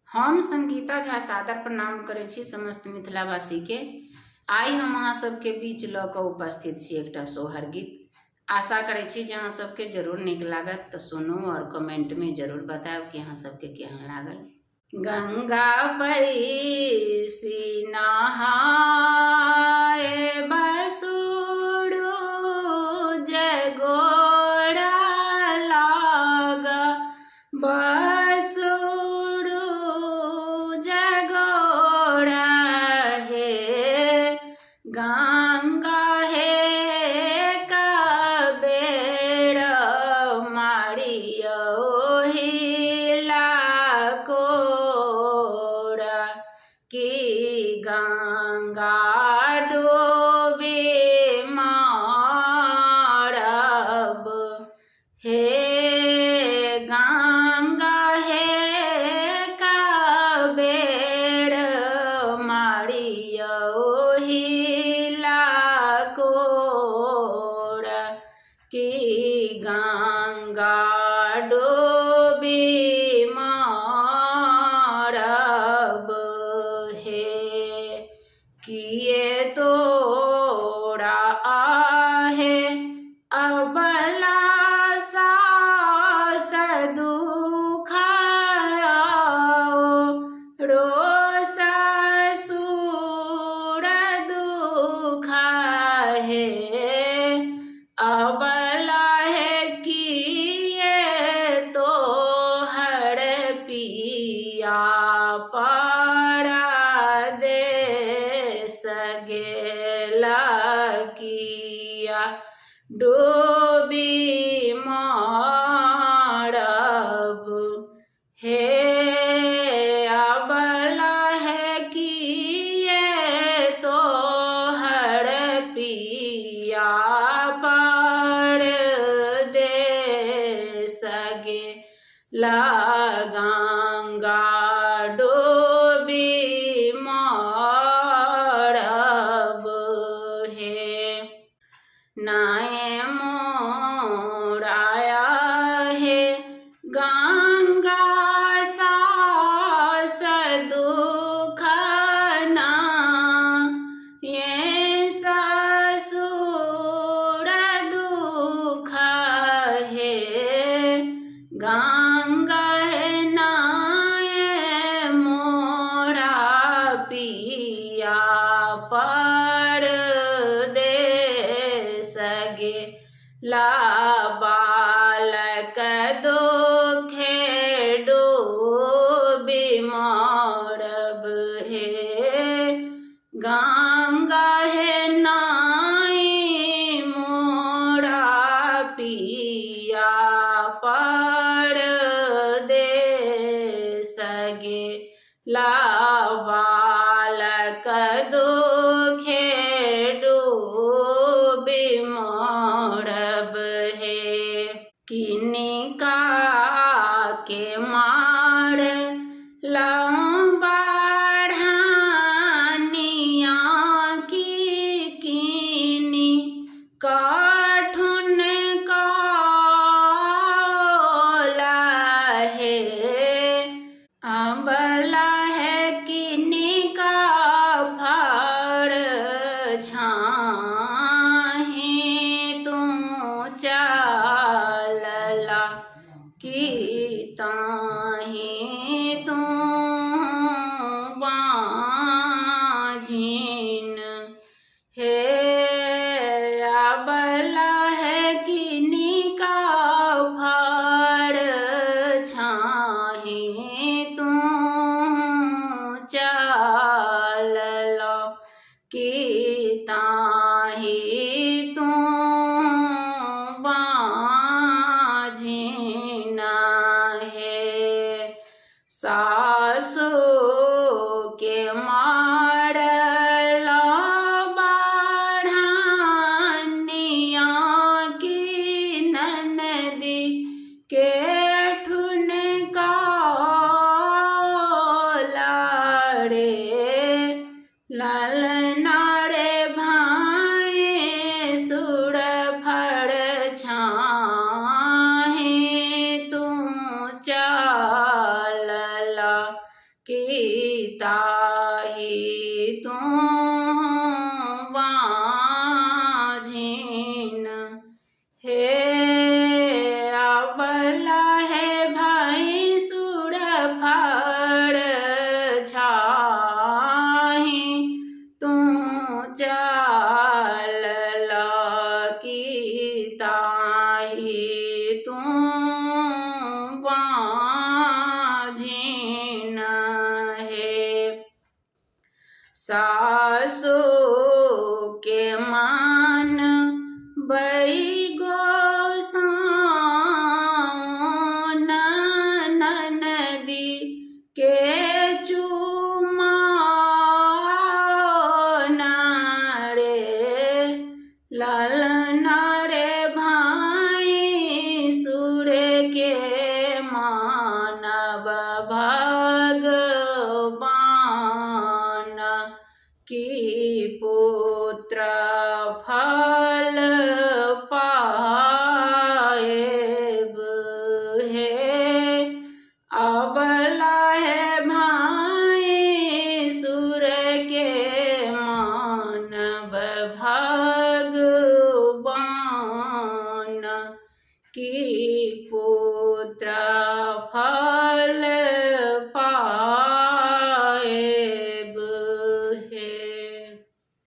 हम संगीता झा सादर प्रणाम करै छी समस्त मिथिलावासी के। आइ हम अहाँ सबके बीच ल क उपस्थित छी एकटा सोहर गीत। आशा करै छी जे अहाँ सबके जरूर नीक लागत, तो सुनू और कमेंट में जरूर बतायब कि अहाँ सबके केहन लागल। गंगा पैसी नहाए बसुरु जय गोड़ा लागा बसुरु जय गोड़ा हे गंगा हे कबेर मारियो हिला कोड़ा की गंगा डूबे मारब हे गंगा हे कबेर मारियो हिला कोड़ा की गंगा डूबी मारब हे किए तोरा आहे अबला सास दुखाओ रो ससुर दुखा है अबला है किए तो हर पिया पड़ा दे सगेला किया डूबी मारब हे अबला है किए तो हर पिया पड़ दे सगे गंगा डूबी मारब हे नाए मोराया है गंगा सास दुखना ये ससुर दुख है गंगा है नाए मोरा पिया पर दे सगे ला बालक दुखे डूबी मारब हे गंगा है नाई मोरा पिया पर दे सगे ला बालक दुखे डूबी मारब हे किनिका के मार लंबाढ़ानिया की किनी काठुन काला है अबला है किनिका फड़ छाहे तू चलला की ताहे तू बाझिन हे अबला है किनिका फड़ छाहे तू चलला की ताहे तू बाझिन है सासु के मारला बाढ़ानिया की ननदी के ठुन काला ललना रे भाई सुर फड़ छाहे तू चलला तू बाझिन हे। सासु के मान बई गोसाउन, ननदी के चुमाओन रे। लालना रे भाई सुर के मानव भगवान, की पुत्र फल पाएब हे। अबला है भाई सुर के मानव भगवान, की पुत्र फल